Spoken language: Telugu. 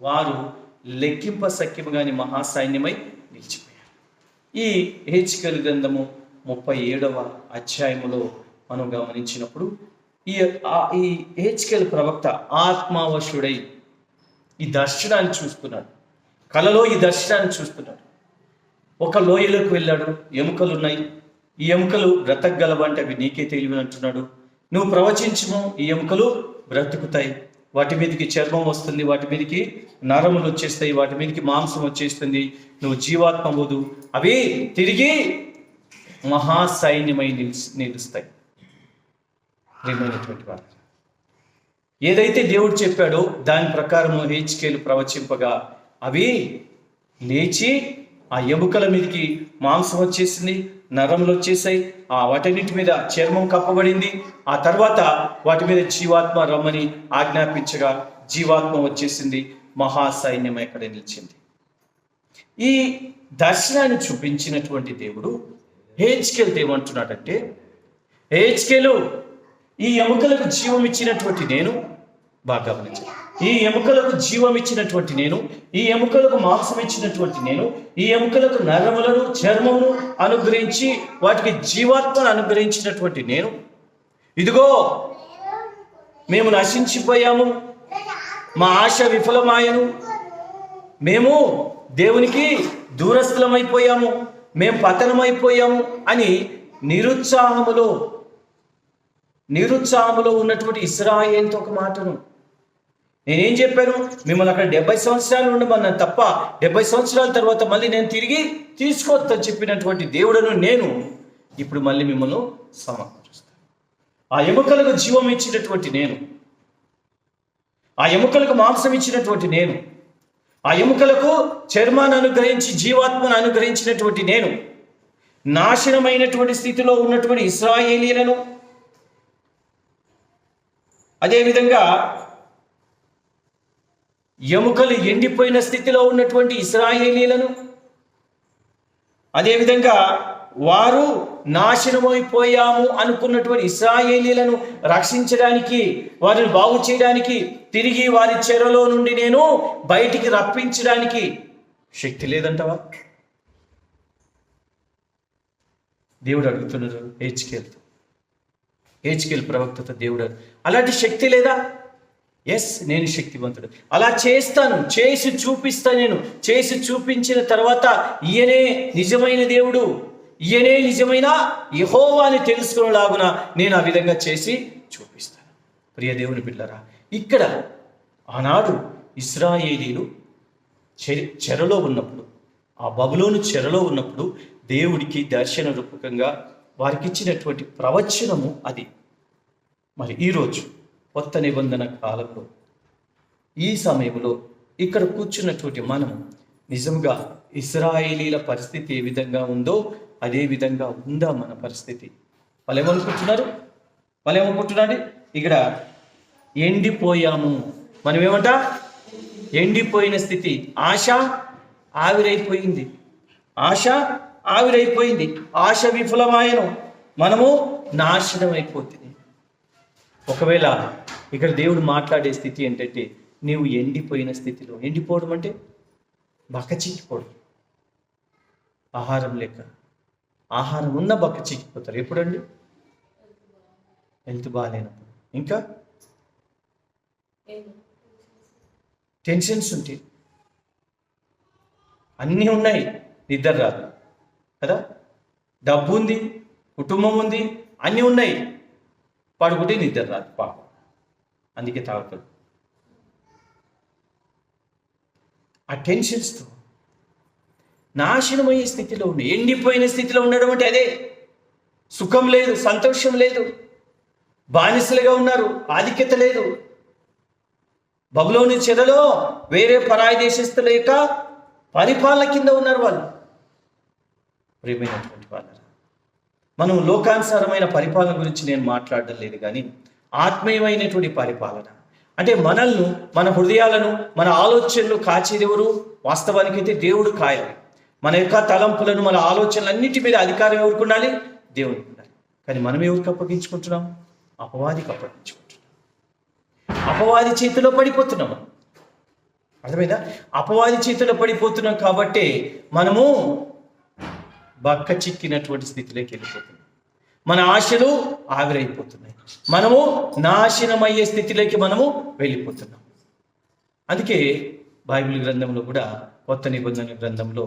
వారు లెక్కింప సఖ్యముగాని మహాసైన్యమై నిలిచిపోయారు. ఈ యెహెజ్కేలు గ్రంథము 37వ అధ్యాయములో మనం గమనించినప్పుడు ఈ యెహెజ్కేలు ప్రవక్త ఆత్మావశుడై ఈ దర్శనాన్ని చూస్తున్నాడు. కలలో ఈ దర్శనాన్ని చూస్తున్నాడు. ఒక లోయలోకి వెళ్ళాడు, ఎముకలు ఉన్నాయి, ఈ ఎముకలు బ్రతకగలవంటే అవి నీకే తెలియని అంటున్నాడు. నువ్వు ప్రవచించుము, ఈ ఎముకలు బ్రతుకుతాయి, వాటి మీదకి చర్మం వస్తుంది, వాటి మీదకి నరములు వచ్చేస్తాయి, వాటి మీదకి మాంసం వచ్చేస్తుంది, నువ్వు జీవాత్మ వదు, అవి తిరిగి మహాసైన్యమై నిలుస్తాయి. ప్రియమైనటువంటి వారు, ఏదైతే దేవుడు చెప్పాడో దాని ప్రకారం యెహెజ్కేలు ప్రవచింపగా అవి లేచి ఆ ఎముకల మీదకి మాంసం వచ్చేసింది, నరములు వచ్చేసాయి, ఆ వాటన్నిటి మీద చర్మం కప్పబడింది. ఆ తర్వాత వాటి మీద జీవాత్మ రమ్మని ఆజ్ఞాపించగా జీవాత్మ వచ్చేసింది, మహాసైన్యం ఎక్కడ నిలిచింది. ఈ దర్శనాన్ని చూపించినటువంటి దేవుడు యెహెజ్కేలుతో ఏమంటున్నాడంటే, యెహెజ్కేలు, ఈ ఎముకలకు జీవం ఇచ్చినటువంటి నేను, బాగా గమనించాను, ఈ ఎముకలకు జీవం ఇచ్చినటువంటి నేను, ఈ ఎముకలకు మాంసం ఇచ్చినటువంటి నేను, ఈ ఎముకలకు నరములను చర్మమును అనుగ్రహించి వాటికి జీవాత్మను అనుగ్రహించినటువంటి నేను, ఇదిగో మేము నశించిపోయాము, మా ఆశ విఫలమాయను, మేము దేవునికి దూరస్థలమైపోయాము, మేము పతనమైపోయాము అని నిరుత్సాహములో ఉన్నటువంటి ఇశ్రాయేలుతో ఒక మాటను నేనేం చెప్పాను, మిమ్మల్ని అక్కడ 70 సంవత్సరాలు ఉండమన్నాను తప్ప 70 సంవత్సరాల తర్వాత మళ్ళీ నేను తిరిగి తీసుకొస్తాను చెప్పినటువంటి దేవుడను నేను ఇప్పుడు మళ్ళీ మిమ్మల్ని సమకూరుస్తాను. ఆ ఎముకలకు జీవం ఇచ్చినటువంటి నేను, ఆ ఎముకలకు మాంసం ఇచ్చినటువంటి నేను, ఆ ఎముకలకు చర్మాన్ని అనుగ్రహించి జీవాత్మను అనుగ్రహించినటువంటి నేను, నాశనమైనటువంటి స్థితిలో ఉన్నటువంటి ఇశ్రాయేలీలను, అదేవిధంగా ఎముకలు ఎండిపోయిన స్థితిలో ఉన్నటువంటి ఇశ్రాయేలీలను, అదేవిధంగా వారు నాశనమైపోయాము అనుకున్నటువంటి ఇశ్రాయేలీలను రక్షించడానికి, వారిని బాగు చేయడానికి, తిరిగి వారి చెరలో నుండి నేను బయటికి రప్పించడానికి శక్తి లేదంటవా? దేవుడు అడుగుతున్నారు యెహెజ్కేలు ప్రవక్తతో, దేవుడు అలాంటి శక్తి లేదా? ఎస్, నేను శక్తివంతుడు, అలా చేస్తాను, చేసి చూపిస్తా. నేను చేసి చూపించిన తర్వాత ఈయనే నిజమైన దేవుడు, ఈయనే నిజమైన యెహోవా అని తెలుసుకునేలాగున నేను ఆ విధంగా చేసి చూపిస్తాను. ప్రియ దేవుని బిడ్డలారా, ఇక్కడ ఆనాడు ఇశ్రాయేలీలు చెరలో ఉన్నప్పుడు, ఆ బబులోను చెరలో ఉన్నప్పుడు దేవుడికి దర్శన రూపకంగా వారికి ఇచ్చినటువంటి ప్రవచనము అది. మరి ఈరోజు కొత్త నిబంధన కాలంలో ఈ సమయంలో ఇక్కడ కూర్చున్నటువంటి మనము నిజంగా ఇశ్రాయేలీల పరిస్థితి ఏ విధంగా ఉందో అదే విధంగా ఉందా మన పరిస్థితి? వాళ్ళేమనుకుంటున్నాడు ఇక్కడ ఎండిపోయాము, మనం ఏమంట ఎండిపోయిన స్థితి, ఆశ ఆవిరైపోయింది, ఆశ విఫలమాయను, మనము నాశనం అయిపోతుంది. ఒకవేళ ఇక్కడ దేవుడు మాట్లాడే స్థితి ఏంటంటే, నీవు ఎండిపోయిన స్థితిలో, ఎండిపోవడం అంటే బక్కచిక్కిపోవడం, ఆహారం లేక, ఆహారం ఉన్న బక్కచిక్కిపోతారు. ఎప్పుడండి? హెల్త్ బాగాలేనప్పుడు, ఇంకా టెన్షన్స్ ఉంటాయి, అన్నీ ఉన్నాయి, నిద్ర రాదు కదా, డబ్బు ఉంది, కుటుంబం ఉంది, అన్నీ ఉన్నాయి, పడుకుంటే నిద్ర రాదు పాపం, అందుకే తాగుతాడు. ఆ టెన్షన్స్తో నాశనమయ్యే స్థితిలో ఉండి, ఎండిపోయిన స్థితిలో ఉండడం అంటే అదే. సుఖం లేదు, సంతోషం లేదు, బానిసలుగా ఉన్నారు, ఆధిక్యత లేదు. బబులోని చెరలో వేరే పరాయి దేశస్తుల యొక్క పరిపాలన కింద ఉన్నారు వాళ్ళు. ప్రియమైనటువంటి వాళ్ళ, మనం లోకానుసారమైన పరిపాలన గురించి నేను మాట్లాడడం లేదు, కానీ ఆత్మీయమైనటువంటి పరిపాలన అంటే మనల్ని, మన హృదయాలను, మన ఆలోచనలు కాచేది ఎవరు? వాస్తవానికి అయితే దేవుడు కాయాలి. మన యొక్క తలంపులను, మన ఆలోచనలన్నిటి మీద అధికారం ఎవరికి ఉండాలి? దేవునికి ఉండాలి. కానీ మనం ఎవరికి అప్పగించుకుంటున్నాం? అపవాదికి అప్పగించుకుంటున్నాం. అపవాది చేతిలో పడిపోతున్నాము. అర్థమైందా? అపవాది చేతిలో పడిపోతున్నాం కాబట్టి మనము బక్క చిక్కినటువంటి స్థితిలోకి వెళ్ళిపోతున్నాం. మన ఆశలు ఆవిరైపోతున్నాయి. మనము నాశనమయ్యే స్థితిలోకి మనము వెళ్ళిపోతున్నాం. అందుకే బైబిల్ గ్రంథంలో కూడా, కొత్త నిబంధన గ్రంథంలో